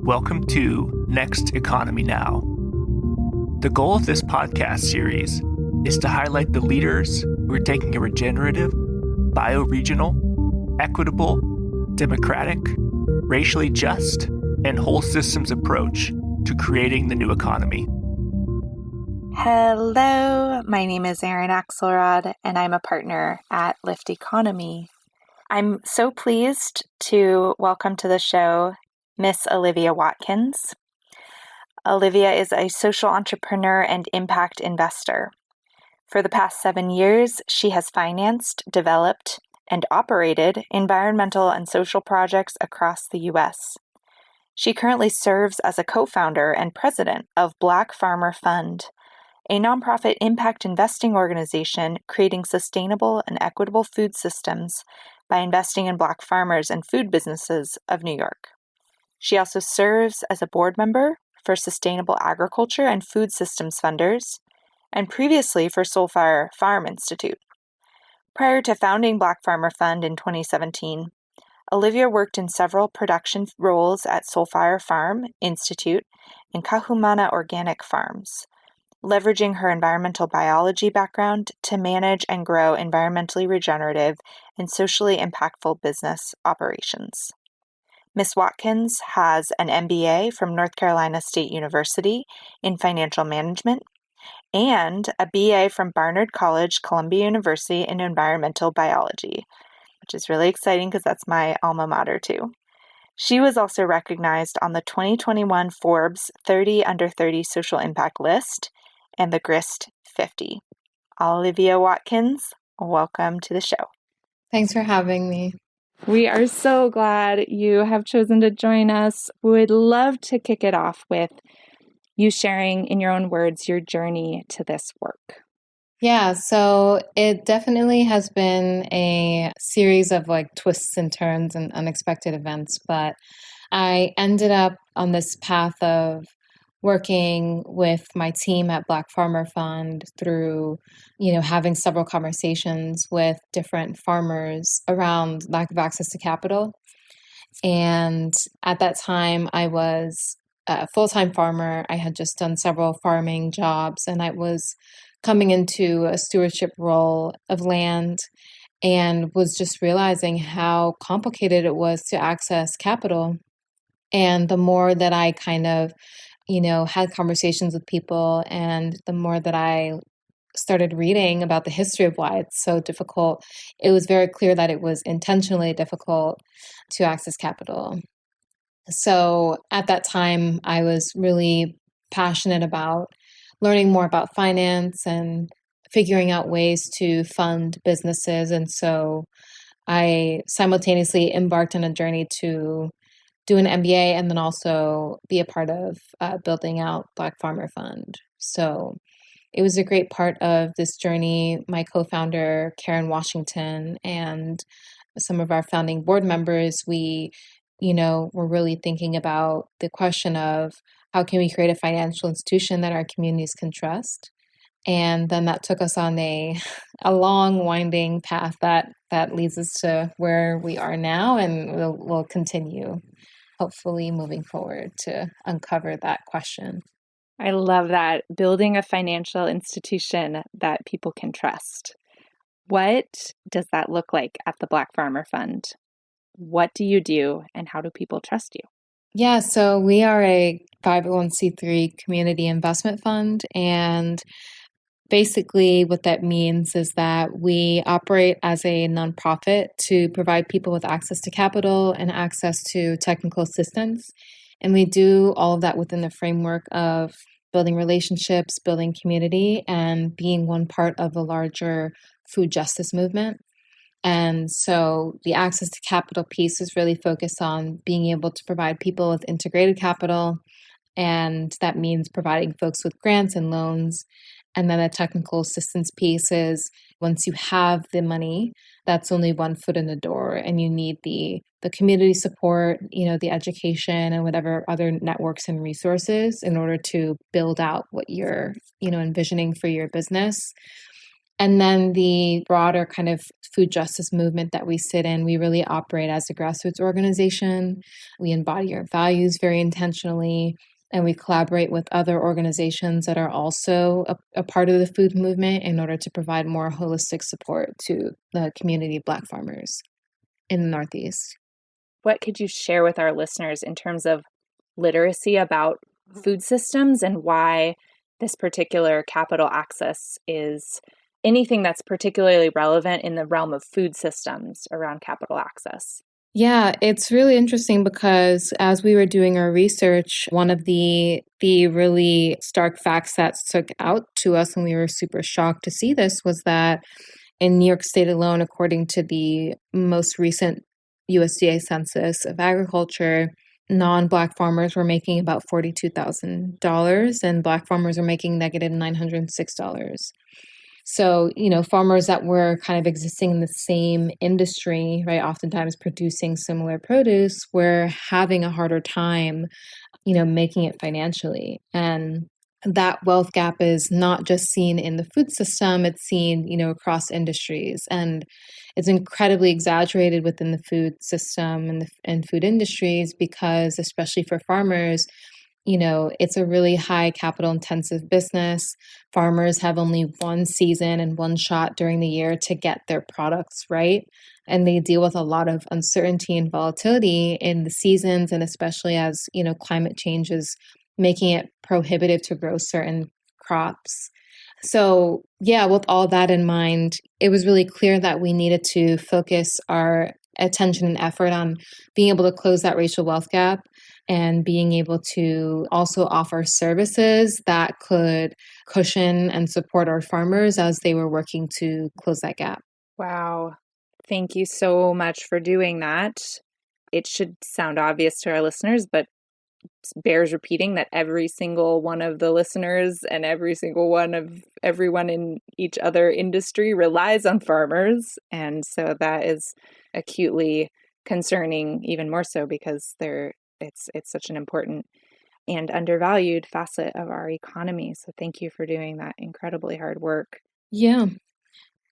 Welcome to Next Economy Now. The goal of this podcast series is to highlight the leaders who are taking a regenerative, bioregional, equitable, democratic, racially just, and whole systems approach to creating the new economy. Hello, my name is Erin Axelrod, and I'm a partner at Lift Economy. I'm so pleased to welcome to the show Miss Olivia Watkins. Olivia is a social entrepreneur and impact investor. For the past 7 years, she has financed, developed, and operated environmental and social projects across the U.S. She currently serves as a co-founder and president of Black Farmer Fund, a nonprofit impact investing organization creating sustainable and equitable food systems by investing in Black farmers and food businesses of New York. She also serves as a board member for Sustainable Agriculture and Food Systems Funders, and previously for Soulfire Farm Institute. Prior to founding Black Farmer Fund in 2017, Olivia worked in several production roles at Soulfire Farm Institute and Kahumana Organic Farms, leveraging her environmental biology background to manage and grow environmentally regenerative and socially impactful business operations. Ms. Watkins has an MBA from North Carolina State University in financial management and a BA from Barnard College, Columbia University in environmental biology, which is really exciting because that's my alma mater too. She was also recognized on the 2021 Forbes 30 Under 30 Social Impact list and the GRIST 50. Olivia Watkins, welcome to the show. Thanks for having me. We are so glad you have chosen to join us. We would love to kick it off with you sharing in your own words your journey to this work. Yeah, so it definitely has been a series of twists and turns and unexpected events, but I ended up on this path of working with my team at Black Farmer Fund through, having several conversations with different farmers around lack of access to capital. And at that time, I was a full-time farmer. I had just done several farming jobs, and I was coming into a stewardship role of land and was just realizing how complicated it was to access capital. And the more that I kind of had conversations with people, and the more that I started reading about the history of why it's so difficult, it was very clear that it was intentionally difficult to access capital. So at that time, I was really passionate about learning more about finance and figuring out ways to fund businesses. And so I simultaneously embarked on a journey to do an MBA and then also be a part of building out Black Farmer Fund. So it was a great part of this journey. My co-founder, Karen Washington, and some of our founding board members, we, were really thinking about the question of how can we create a financial institution that our communities can trust? And then that took us on a long, winding path that leads us to where we are now, and we'll continue, hopefully moving forward to uncover that question. I love that. Building a financial institution that people can trust. What does that look like at the Black Farmer Fund? What do you do, and how do people trust you? Yeah, so we are a 501c3 community investment fund, and basically what that means is that we operate as a nonprofit to provide people with access to capital and access to technical assistance. And we do all of that within the framework of building relationships, building community, and being one part of a larger food justice movement. And so the access to capital piece is really focused on being able to provide people with integrated capital. And that means providing folks with grants and loans. And then the technical assistance piece is once you have the money, that's only one foot in the door, and you need the community support, the education and whatever other networks and resources in order to build out what you're, envisioning for your business. And then the broader kind of food justice movement that we sit in, we really operate as a grassroots organization. We embody our values very intentionally, and we collaborate with other organizations that are also a part of the food movement in order to provide more holistic support to the community of Black farmers in the Northeast. What could you share with our listeners in terms of literacy about food systems and why this particular capital access is anything that's particularly relevant in the realm of food systems around capital access? Yeah, it's really interesting because as we were doing our research, one of the really stark facts that stuck out to us, and we were super shocked to see this, was that in New York State alone, according to the most recent USDA census of agriculture, non-Black farmers were making about $42,000 and Black farmers were making negative $906. So, farmers that were kind of existing in the same industry, right, oftentimes producing similar produce, were having a harder time, making it financially. And that wealth gap is not just seen in the food system, it's seen, across industries. And it's incredibly exaggerated within the food system and food industries because, especially for farmers, it's a really high capital intensive business. Farmers have only one season and one shot during the year to get their products right. And they deal with a lot of uncertainty and volatility in the seasons, and especially as, climate change is making it prohibitive to grow certain crops. So, yeah, with all that in mind, it was really clear that we needed to focus our attention and effort on being able to close that racial wealth gap and being able to also offer services that could cushion and support our farmers as they were working to close that gap. Wow. Thank you so much for doing that. It should sound obvious to our listeners, but bears repeating that every single one of the listeners and every single one of everyone in each other industry relies on farmers. And so that is acutely concerning, even more so because it's such an important and undervalued facet of our economy. So thank you for doing that incredibly hard work. Yeah.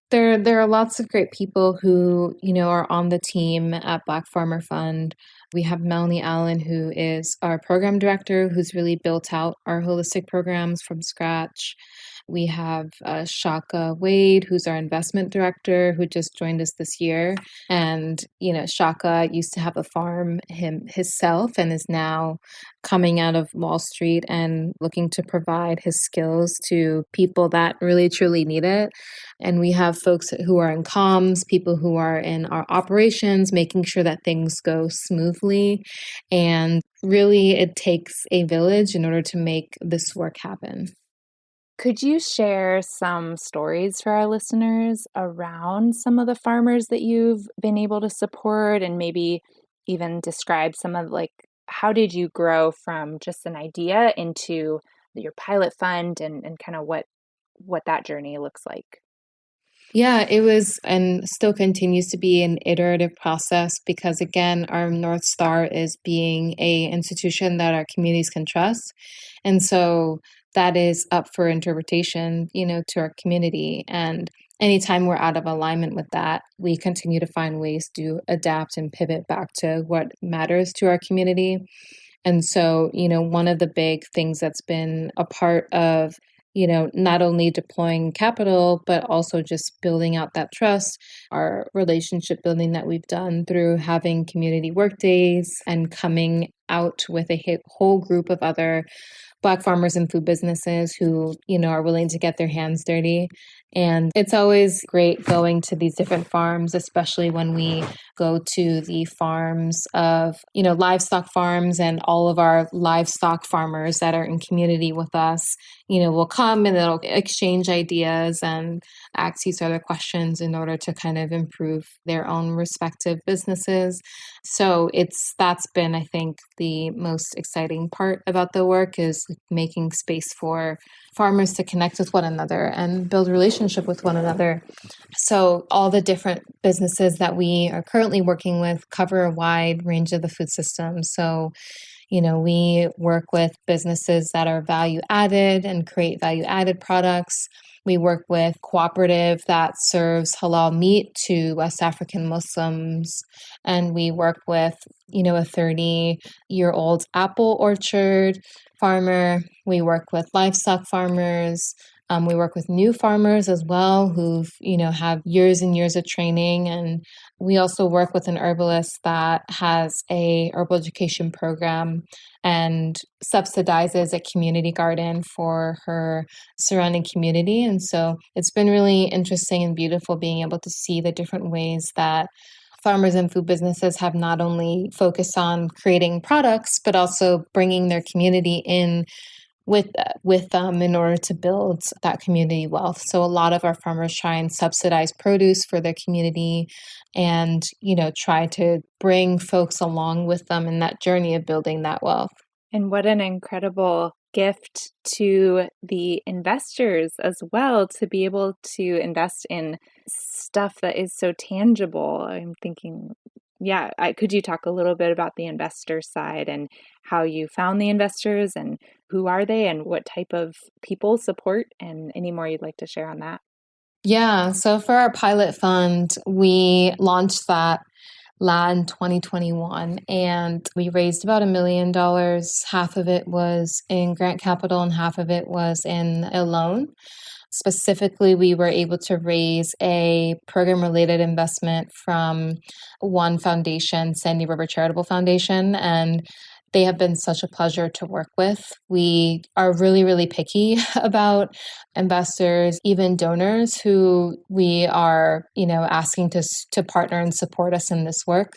There are lots of great people who, are on the team at Black Farmer Fund. We have Melanie Allen, who is our program director, who's really built out our holistic programs from scratch. We have Shaka Wade, who's our investment director, who just joined us this year. And, Shaka used to have a farm himself and is now coming out of Wall Street and looking to provide his skills to people that really, truly need it. And we have folks who are in comms, people who are in our operations, making sure that things go smoothly. And really, it takes a village in order to make this work happen. Could you share some stories for our listeners around some of the farmers that you've been able to support, and maybe even describe some of how did you grow from just an idea into your pilot fund and kind of what that journey looks like? Yeah, it was and still continues to be an iterative process because, again, our North Star is being a institution that our communities can trust. And so that is up for interpretation, to our community. And anytime we're out of alignment with that, we continue to find ways to adapt and pivot back to what matters to our community. And so, one of the big things that's been a part of not only deploying capital, but also just building out that trust, our relationship building that we've done through having community work days and coming out with a whole group of other Black farmers and food businesses who, are willing to get their hands dirty. And it's always great going to these different farms, especially when we go to the farms of, livestock farms, and all of our livestock farmers that are in community with us, will come and they'll exchange ideas and ask each other questions in order to kind of improve their own respective businesses. So that's been, I think, the most exciting part about the work is making space for farmers to connect with one another and build relationship with one another. So all the different businesses that we are currently working with cover a wide range of the food system. So, we work with businesses that are value added and create value added products. We work with cooperative that serves halal meat to West African Muslims. And we work with, a 30-year-old apple orchard farmer. We work with livestock farmers. We work with new farmers as well who've, have years and years of training. And we also work with an herbalist that has a herbal education program and subsidizes a community garden for her surrounding community. And so it's been really interesting and beautiful being able to see the different ways that farmers and food businesses have not only focused on creating products, but also bringing their community in with them in order to build that community wealth. So a lot of our farmers try and subsidize produce for their community and, try to bring folks along with them in that journey of building that wealth. And what an incredible gift to the investors as well, to be able to invest in stuff that is so tangible. I'm thinking, could you talk a little bit about the investor side and how you found the investors and who are they and what type of people support, and any more you'd like to share on that? Yeah, so for our pilot fund, we launched that in 2021, and we raised about $1 million. Half of it was in grant capital and half of it was in a loan. Specifically, we were able to raise a program-related investment from one foundation, Sandy River Charitable Foundation, and they have been such a pleasure to work with. We are really, really picky about investors, even donors who we are, asking to partner and support us in this work.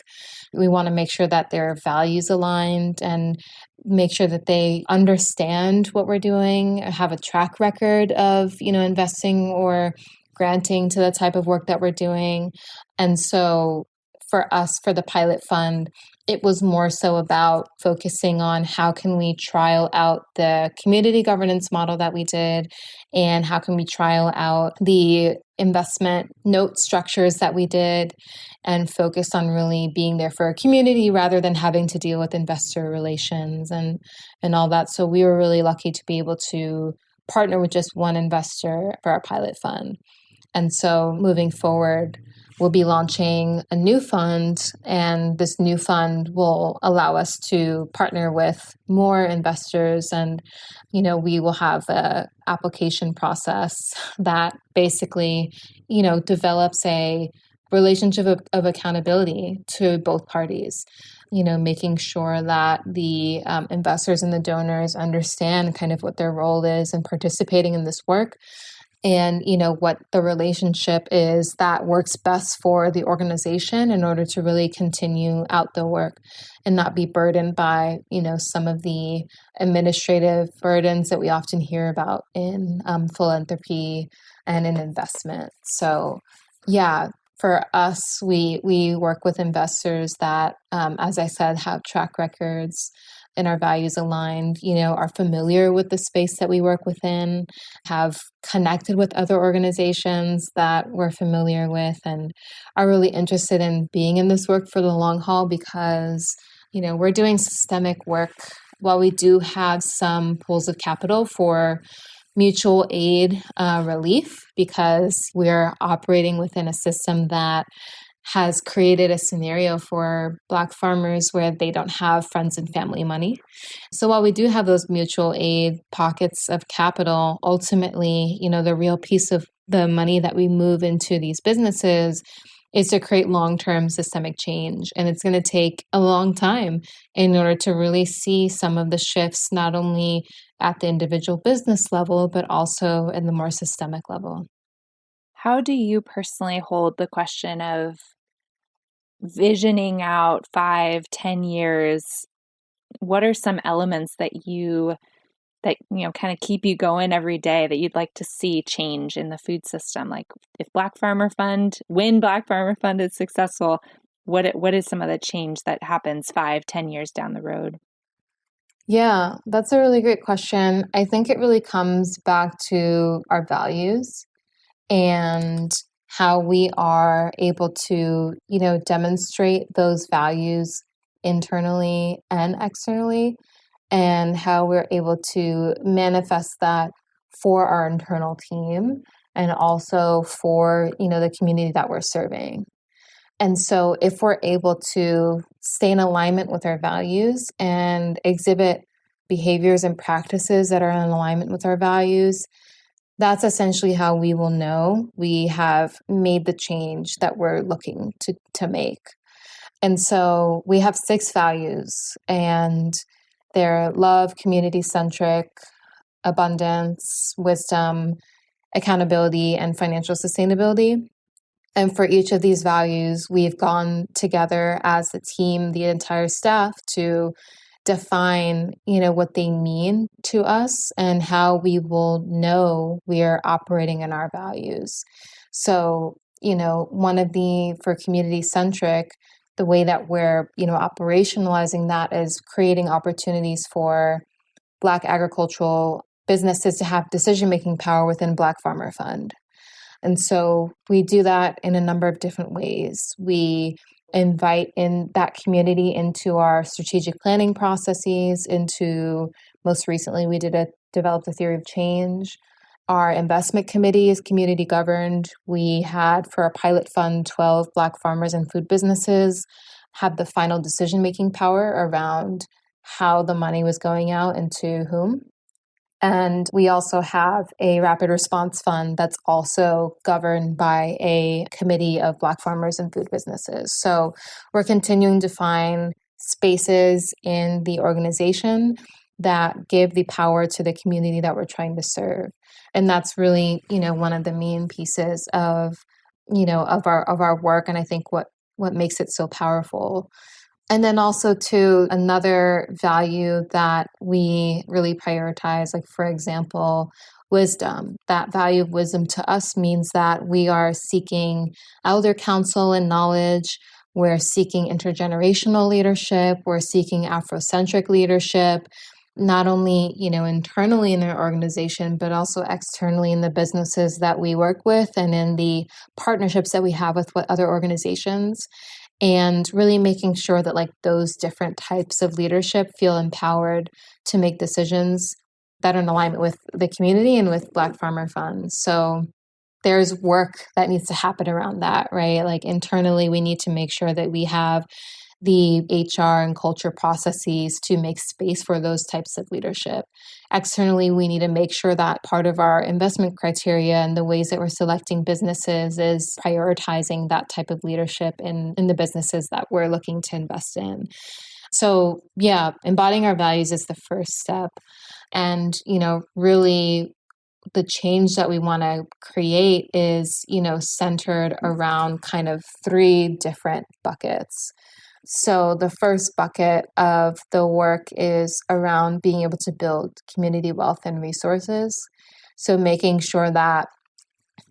We want to make sure that their values aligned and make sure that they understand what we're doing, have a track record of, investing or granting to the type of work that we're doing. And so for us, for the pilot fund, it was more so about focusing on how can we trial out the community governance model that we did, and how can we trial out the investment note structures that we did, and focus on really being there for a community rather than having to deal with investor relations and all that. So we were really lucky to be able to partner with just one investor for our pilot fund. And so moving forward, we'll be launching a new fund, and this new fund will allow us to partner with more investors. And, we will have an application process that basically, develops a relationship of accountability to both parties, making sure that the investors and the donors understand kind of what their role is in participating in this work. And, what the relationship is that works best for the organization in order to really continue out the work and not be burdened by, some of the administrative burdens that we often hear about in philanthropy and in investment. So, for us, we work with investors that, as I said, have track records and our values aligned, are familiar with the space that we work within, have connected with other organizations that we're familiar with, and are really interested in being in this work for the long haul because, we're doing systemic work. While we do have some pools of capital for mutual aid relief, because we're operating within a system that has created a scenario for Black farmers where they don't have friends and family money. So while we do have those mutual aid pockets of capital, ultimately, the real piece of the money that we move into these businesses is to create long-term systemic change. And it's going to take a long time in order to really see some of the shifts, not only at the individual business level, but also in the more systemic level. How do you personally hold the question of visioning out 5-10 years? What are some elements that kind of keep you going every day that you'd like to see change in the food system? Like when Black Farmer Fund is successful, what is some of the change that happens 5-10 years down the road? Yeah, that's a really great question. I think it really comes back to our values and how we are able to, demonstrate those values internally and externally, and how we're able to manifest that for our internal team and also for, the community that we're serving. And so if we're able to stay in alignment with our values and exhibit behaviors and practices that are in alignment with our values, that's essentially how we will know we have made the change that we're looking to make. And so we have 6 values, and they're love, community-centric, abundance, wisdom, accountability, and financial sustainability. And for each of these values, we've gone together as a team, the entire staff, to define, what they mean to us and how we will know we are operating in our values. So, for community centric, the way that we're, operationalizing that is creating opportunities for Black agricultural businesses to have decision-making power within Black Farmer Fund. And so we do that in a number of different ways. We invite in that community into our strategic planning processes, most recently we developed a theory of change. Our investment committee is community governed. We had, for our pilot fund, 12 Black farmers and food businesses have the final decision-making power around how the money was going out and to whom. And we also have a rapid response fund that's also governed by a committee of Black farmers and food businesses. So we're continuing to find spaces in the organization that give the power to the community that we're trying to serve. And that's really, one of the main pieces of our work, and I think what makes it so powerful. And then also to another value that we really prioritize, like, for example, wisdom. That value of wisdom to us means that we are seeking elder counsel and knowledge. We're seeking intergenerational leadership. We're seeking Afrocentric leadership, not only, internally in our organization, but also externally in the businesses that we work with and in the partnerships that we have with other organizations. And really making sure that those different types of leadership feel empowered to make decisions that are in alignment with the community and with Black Farmer Funds. So there's work that needs to happen around that, right? Internally, we need to make sure that we have the HR and culture processes to make space for those types of leadership. Externally, we need to make sure that part of our investment criteria and the ways that we're selecting businesses is prioritizing that type of leadership in the businesses that we're looking to invest in. So yeah, embodying our values is the first step. And, really the change that we want to create is, centered around kind of 3 different buckets. So the first bucket of the work is around being able to build community wealth and resources. So making sure that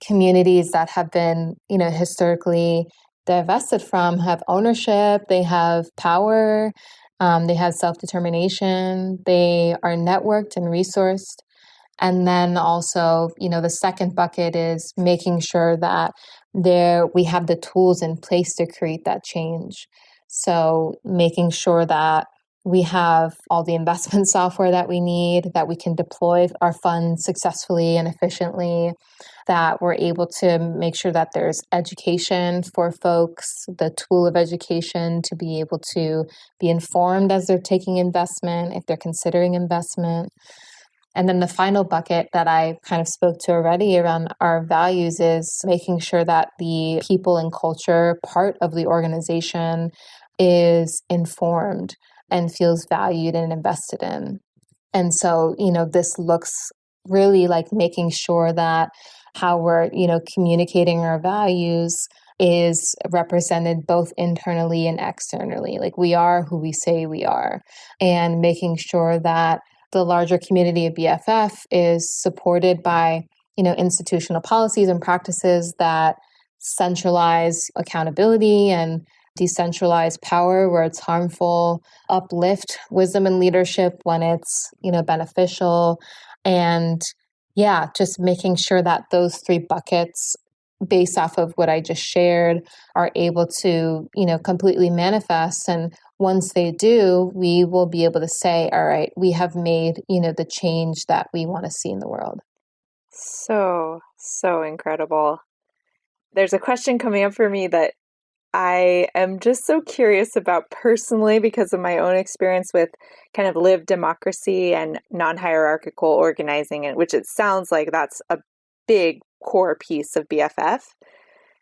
communities that have been, historically divested from have ownership, they have power, they have self-determination, they are networked and resourced. And then also, the second bucket is making sure that we have the tools in place to create that change. So making sure that we have all the investment software that we need, that we can deploy our funds successfully and efficiently, that we're able to make sure that there's education for folks, the tool of education to be able to be informed as they're taking investment, if they're considering investment. And then the final bucket that I kind of spoke to already around our values is making sure that the people and culture part of the organization is informed and feels valued and invested in. And so, this looks really like making sure that how we're, communicating our values is represented both internally and externally. We are who we say we are, and making sure that the larger community of BFF is supported by, institutional policies and practices that centralize accountability and decentralize power where it's harmful, uplift wisdom and leadership when it's, beneficial. And just making sure that those 3 buckets, based off of what I just shared, are able to, completely manifest. And once they do, we will be able to say, all right, we have made, the change that we want to see in the world. So incredible. There's a question coming up for me that I am just so curious about personally because of my own experience with kind of lived democracy and non-hierarchical organizing, and which it sounds like that's a big core piece of BFF.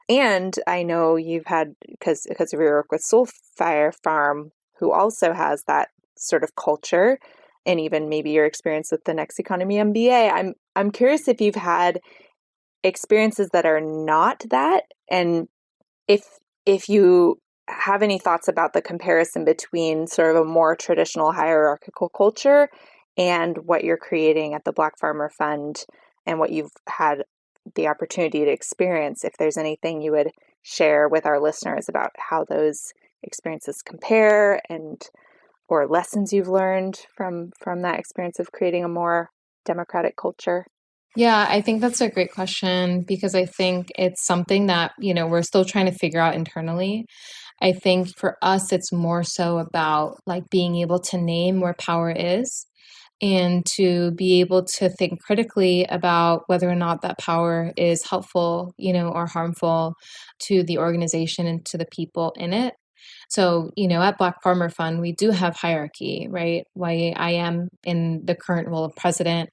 And I know you've had, because of your work with Soulfire Farm, who also has that sort of culture, and even maybe your experience with the Next Economy MBA. I'm curious if you've had experiences that are not that, and if you have any thoughts about the comparison between sort of a more traditional hierarchical culture and what you're creating at the Black Farmer Fund and what you've had the opportunity to experience, if there's anything you would share with our listeners about how those experiences compare and or lessons you've learned from that experience of creating a more democratic culture. Yeah, I think that's a great question because I think it's something that, we're still trying to figure out internally. I think for us, it's more so about like being able to name where power is and to be able to think critically about whether or not that power is helpful, or harmful to the organization and to the people in it. So, at Black Farmer Fund, we do have hierarchy, right? Why I am in the current role of president.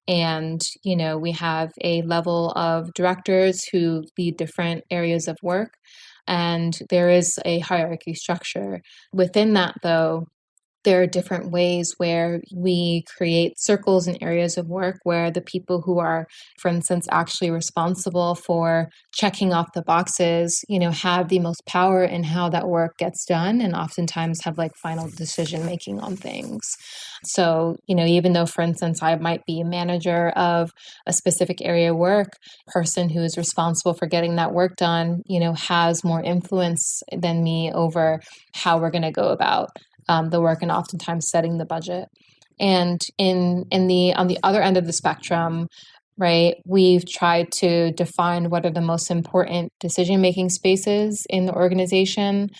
And, we have a level of directors who lead different areas of work. And there is a hierarchy structure. Within that, though, there are different ways where we create circles and areas of work where the people who are, for instance, actually responsible for checking off the boxes, have the most power in how that work gets done and oftentimes have like final decision making on things. So, even though, for instance, I might be a manager of a specific area of work, person who is responsible for getting that work done, has more influence than me over how we're going to go about the work and oftentimes setting the budget. And on the other end of the spectrum, right, we've tried to define what are the most important decision-making spaces in the organization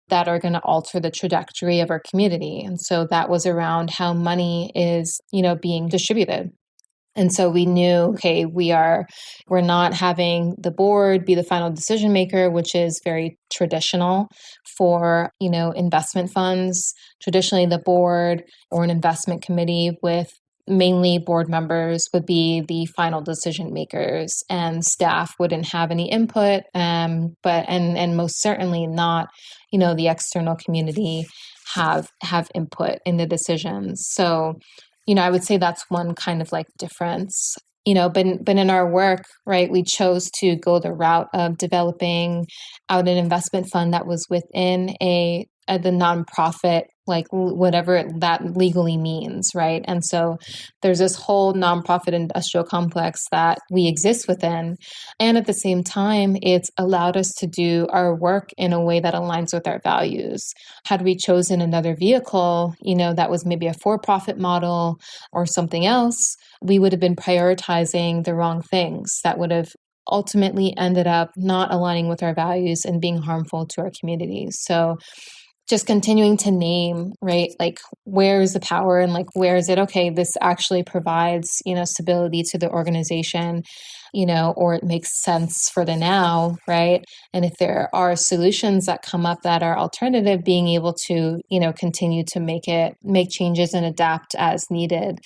that are going to alter the trajectory of our community. And so that was around how money is, being distributed. And so we knew, okay, we're not having the board be the final decision maker, which is very traditional for, investment funds. Traditionally, the board or an investment committee with mainly board members would be the final decision makers, and staff wouldn't have any input, but most certainly not, the external community have input in the decisions. So I would say that's one kind of like difference, but in our work, right, we chose to go the route of developing out an investment fund that was within the nonprofit, like whatever that legally means, right? And so there's this whole nonprofit industrial complex that we exist within. And at the same time, it's allowed us to do our work in a way that aligns with our values. Had we chosen another vehicle, that was maybe a for-profit model or something else, we would have been prioritizing the wrong things that would have ultimately ended up not aligning with our values and being harmful to our communities. So just continuing to name, right, like where is the power and like where is it, okay, this actually provides, stability to the organization, or it makes sense for the now, right? And if there are solutions that come up that are alternative, being able to, continue to make changes and adapt as needed.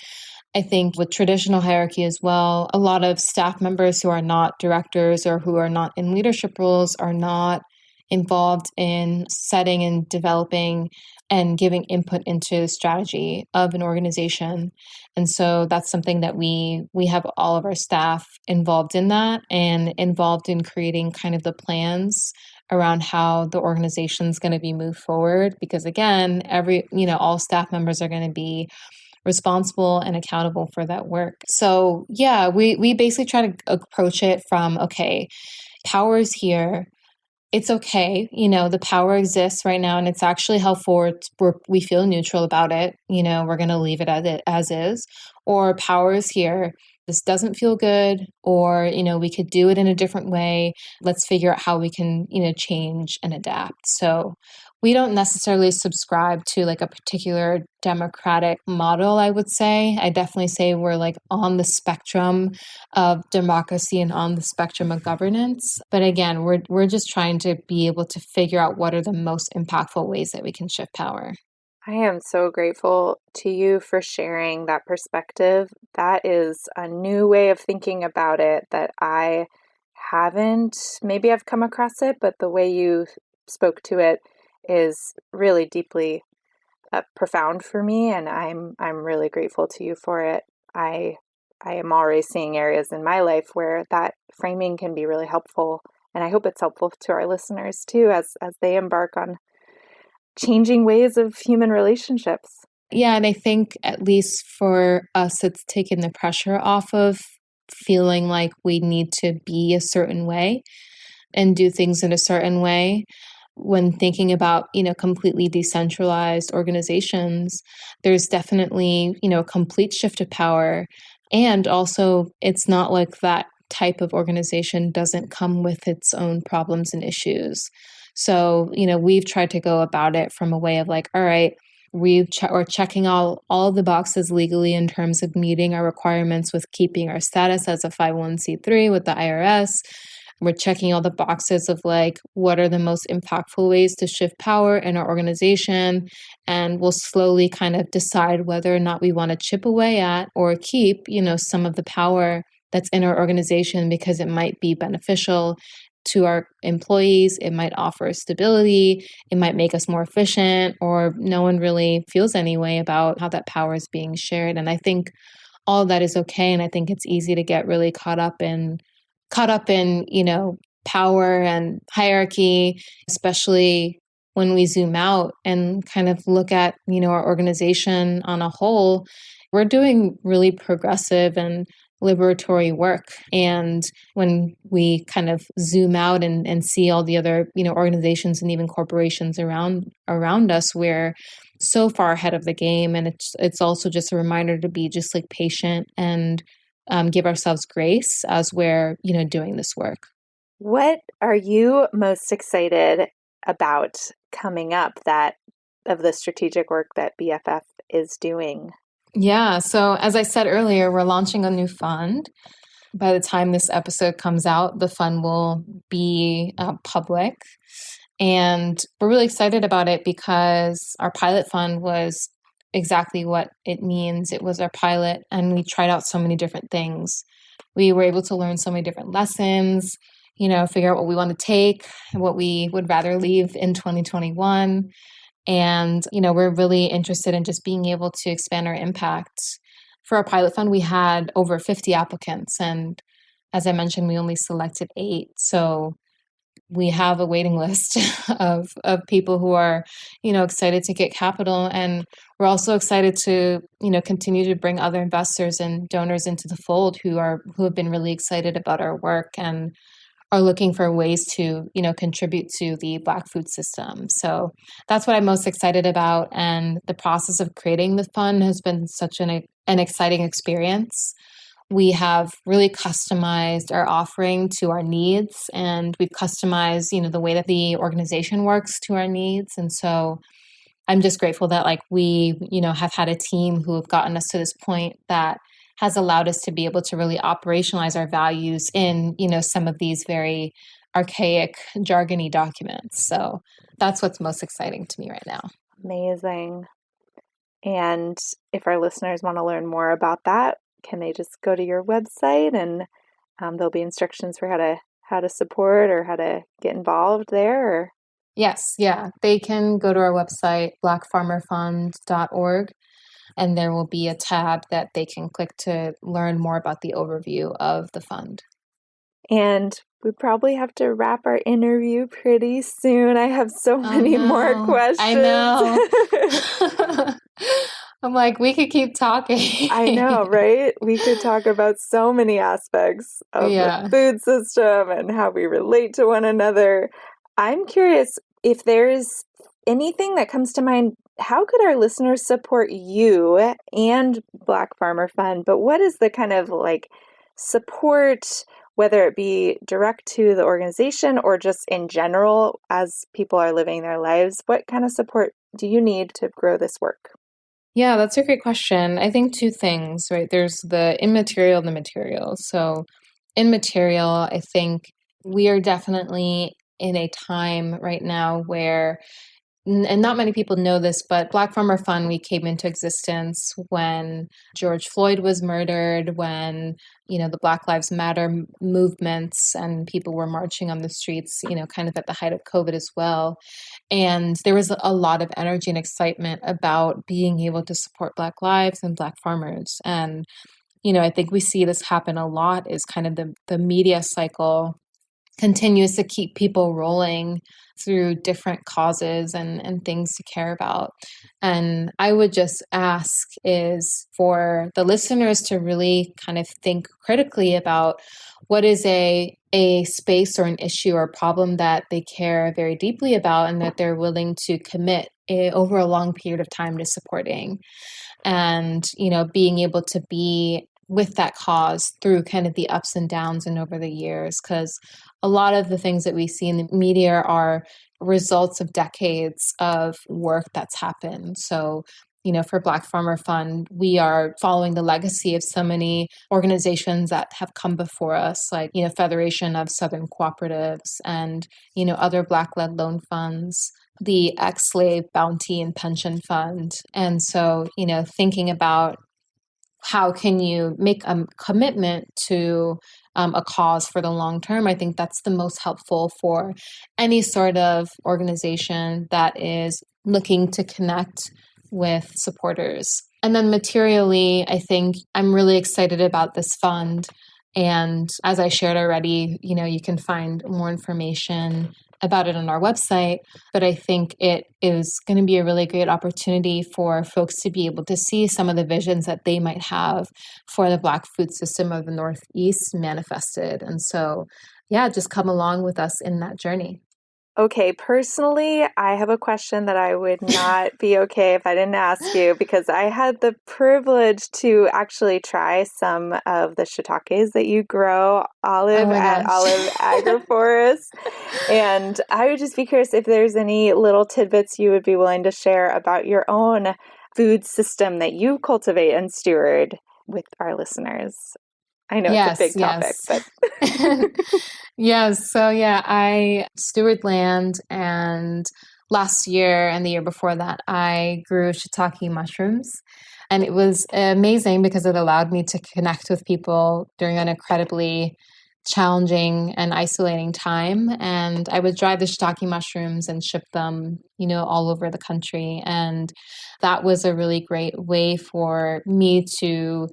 I think with traditional hierarchy as well, a lot of staff members who are not directors or who are not in leadership roles are not involved in setting and developing and giving input into the strategy of an organization. And so that's something that we have all of our staff involved in that and involved in creating kind of the plans around how the organization is going to be moved forward. Because again, all staff members are going to be responsible and accountable for that work. So yeah, we basically try to approach it from, okay, power is here. It's okay. The power exists right now and it's actually helpful. We feel neutral about it. We're going to leave it as is. Or power is here. this doesn't feel good, or, we could do it in a different way. Let's figure out how we can, change and adapt. So we don't necessarily subscribe to like a particular democratic model, I would say. I definitely say we're like on the spectrum of democracy and on the spectrum of governance. But again, we're just trying to be able to figure out what are the most impactful ways that we can shift power. I am so grateful to you for sharing that perspective. That is a new way of thinking about it that I haven't, maybe I've come across it, but the way you spoke to it is really deeply profound for me, and I'm really grateful to you for it. I am already seeing areas in my life where that framing can be really helpful, and I hope it's helpful to our listeners too as they embark on changing ways of human relationships. Yeah, and I think at least for us, it's taken the pressure off of feeling like we need to be a certain way and do things in a certain way. When thinking about, completely decentralized organizations, there's definitely, a complete shift of power. And also, it's not like that type of organization doesn't come with its own problems and issues. So, we've tried to go about it from a way of like, all right, we're checking all the boxes legally in terms of meeting our requirements with keeping our status as a 501c3 with the IRS. We're checking all the boxes of like, what are the most impactful ways to shift power in our organization? And we'll slowly kind of decide whether or not we want to chip away at or keep, some of the power that's in our organization because it might be beneficial to our employees. It might offer stability. It might make us more efficient, or no one really feels any way about how that power is being shared. And I think all of that is okay. And I think it's easy to get really caught up in, power and hierarchy, especially when we zoom out and kind of look at, our organization on a whole. We're doing really progressive and liberatory work. And when we kind of zoom out and see all the other, organizations and even corporations around us, we're so far ahead of the game. And it's also just a reminder to be just like patient and give ourselves grace as we're, doing this work. What are you most excited about coming up of the strategic work that BFF is doing? Yeah. So as I said earlier, we're launching a new fund. By the time this episode comes out, the fund will be public. And we're really excited about it because our pilot fund was exactly what it means. It was our pilot, and we tried out so many different things. We were able to learn so many different lessons, figure out what we want to take, what we would rather leave in 2021. And, we're really interested in just being able to expand our impact. For our pilot fund, we had over 50 applicants. And as I mentioned, we only selected 8. So we have a waiting list of people who are, excited to get capital. And we're also excited to, continue to bring other investors and donors into the fold who have been really excited about our work and are looking for ways to, contribute to the Black food system. So that's what I'm most excited about. And the process of creating the fund has been such an exciting experience. We have really customized our offering to our needs, and we've customized, the way that the organization works to our needs. And so I'm just grateful that we, have had a team who have gotten us to this point that has allowed us to be able to really operationalize our values in, some of these very archaic, jargony documents. So that's what's most exciting to me right now. Amazing. And if our listeners want to learn more about that, can they just go to your website and there'll be instructions for how to support or how to get involved there? Or? Yes, yeah. They can go to our website, blackfarmerfund.org. And there will be a tab that they can click to learn more about the overview of the fund. And we probably have to wrap our interview pretty soon. I have so many more questions. I know. I'm like, we could keep talking. I know, right? We could talk about so many aspects of the food system and how we relate to one another. I'm curious if there's anything that comes to mind how could our listeners support you and Black Farmer Fund? But what is the kind of like support, whether it be direct to the organization or just in general as people are living their lives? What kind of support do you need to grow this work? Yeah, that's a great question. I think two things, right? There's the immaterial and the material. So, immaterial, I think we are definitely in a time right now where, and not many people know this, but Black Farmer Fund, we came into existence when George Floyd was murdered, when, the Black Lives Matter movements and people were marching on the streets, kind of at the height of COVID as well. And there was a lot of energy and excitement about being able to support Black lives and Black farmers. And, I think we see this happen a lot is kind of the media cycle continues to keep people rolling through different causes and things to care about. And I would just ask is for the listeners to really kind of think critically about what is a space or an issue or problem that they care very deeply about and that they're willing to commit over a long period of time to supporting. And, being able to be with that cause through kind of the ups and downs and over the years, because a lot of the things that we see in the media are results of decades of work that's happened. So, for Black Farmer Fund, we are following the legacy of so many organizations that have come before us, like, Federation of Southern Cooperatives and, other Black-led loan funds, the ex-slave bounty and pension fund. And so, thinking about how can you make a commitment to a cause for the long term? I think that's the most helpful for any sort of organization that is looking to connect with supporters. And then materially, I think I'm really excited about this fund. And as I shared already, you can find more information about it on our website, but I think it is going to be a really great opportunity for folks to be able to see some of the visions that they might have for the Black food system of the Northeast manifested. And so, yeah, just come along with us in that journey. Okay, personally, I have a question that I would not be okay if I didn't ask you because I had the privilege to actually try some of the shiitakes that you grow, Olive, at Olive Agroforest. And I would just be curious if there's any little tidbits you would be willing to share about your own food system that you cultivate and steward with our listeners. I know it's a big topic, but yes. So I steward land, and last year and the year before that, I grew shiitake mushrooms. And it was amazing because it allowed me to connect with people during an incredibly challenging and isolating time. And I would dry the shiitake mushrooms and ship them, all over the country. And that was a really great way for me to,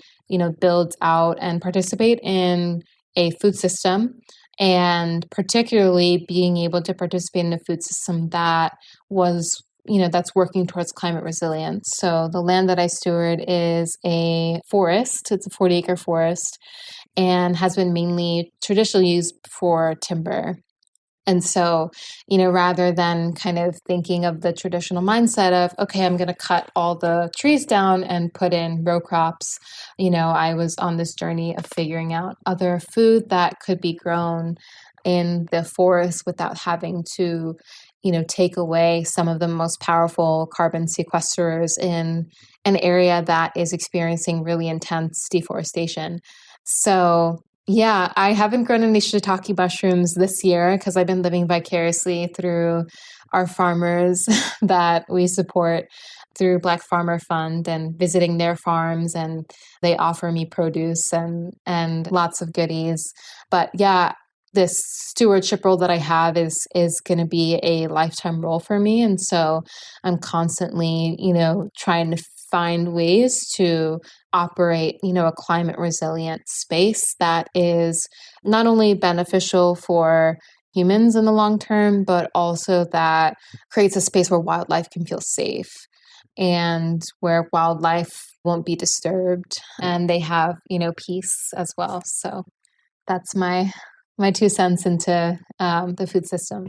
build out and participate in a food system. And particularly being able to participate in a food system that was that's working towards climate resilience. So the land that I steward is a forest. It's a 40-acre forest and has been mainly traditionally used for timber. And so, rather than kind of thinking of the traditional mindset of, okay, I'm going to cut all the trees down and put in row crops, I was on this journey of figuring out other food that could be grown in the forest without having to, take away some of the most powerful carbon sequesters in an area that is experiencing really intense deforestation. So, yeah, I haven't grown any shiitake mushrooms this year because I've been living vicariously through our farmers that we support through Black Farmer Fund and visiting their farms, and they offer me produce and lots of goodies. But yeah, this stewardship role that I have is going to be a lifetime role for me. And so I'm constantly, trying to find ways to operate, a climate resilient space that is not only beneficial for humans in the long term, but also that creates a space where wildlife can feel safe and where wildlife won't be disturbed and they have, peace as well. So that's my 2 cents into the food system.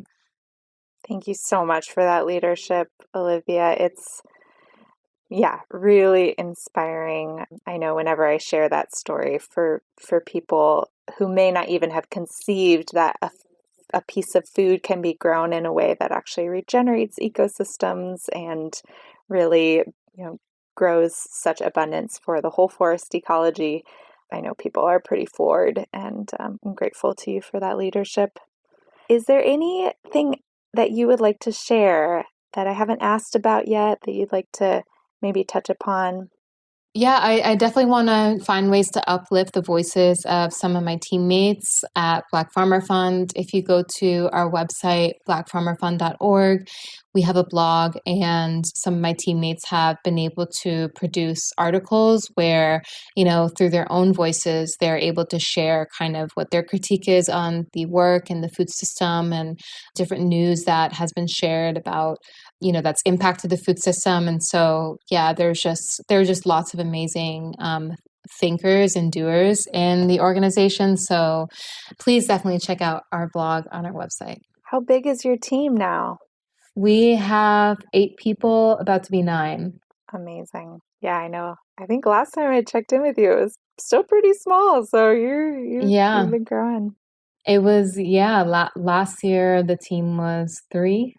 Thank you so much for that leadership, Olivia. It's Yeah, really inspiring. I know whenever I share that story for people who may not even have conceived that a piece of food can be grown in a way that actually regenerates ecosystems and really, grows such abundance for the whole forest ecology. I know people are pretty floored, and I'm grateful to you for that leadership. Is there anything that you would like to share that I haven't asked about yet that you'd like to maybe touch upon? Yeah, I definitely want to find ways to uplift the voices of some of my teammates at Black Farmer Fund. If you go to our website, blackfarmerfund.org, we have a blog, and some of my teammates have been able to produce articles where, through their own voices, they're able to share kind of what their critique is on the work and the food system and different news that has been shared about that's impacted the food system. And so, yeah, there are just lots of amazing thinkers and doers in the organization. So please definitely check out our blog on our website. How big is your team now? We have 8 people, about to be 9. Amazing. Yeah, I know. I think last time I checked in with you, it was still pretty small. So you've been growing. It was, last year the team was 3.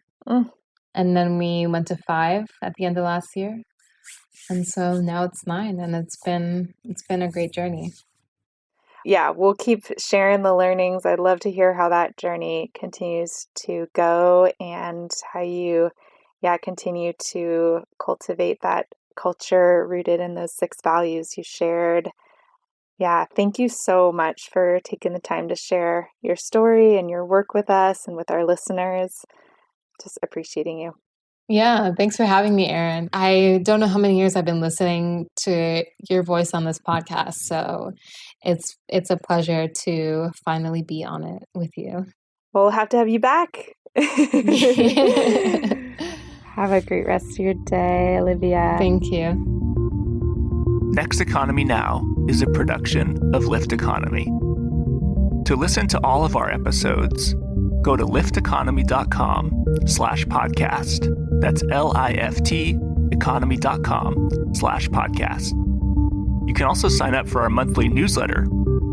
And then we went to 5 at the end of last year. And so now it's 9, and it's been a great journey. Yeah, we'll keep sharing the learnings. I'd love to hear how that journey continues to go and how you, continue to cultivate that culture rooted in those 6 values you shared. Yeah, thank you so much for taking the time to share your story and your work with us and with our listeners. Just appreciating you. Yeah, thanks for having me, Erin. I don't know how many years I've been listening to your voice on this podcast, so it's a pleasure to finally be on it with you. Well, we'll have to have you back. Have a great rest of your day, Olivia. Thank you. Next Economy Now is a production of Lift Economy. To listen to all of our episodes, go to lifteconomy.com/podcast. That's LIFT economy.com/podcast. You can also sign up for our monthly newsletter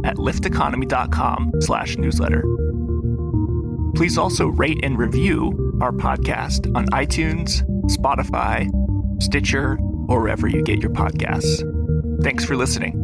at lifteconomy.com/newsletter. Please also rate and review our podcast on iTunes, Spotify, Stitcher, or wherever you get your podcasts. Thanks for listening.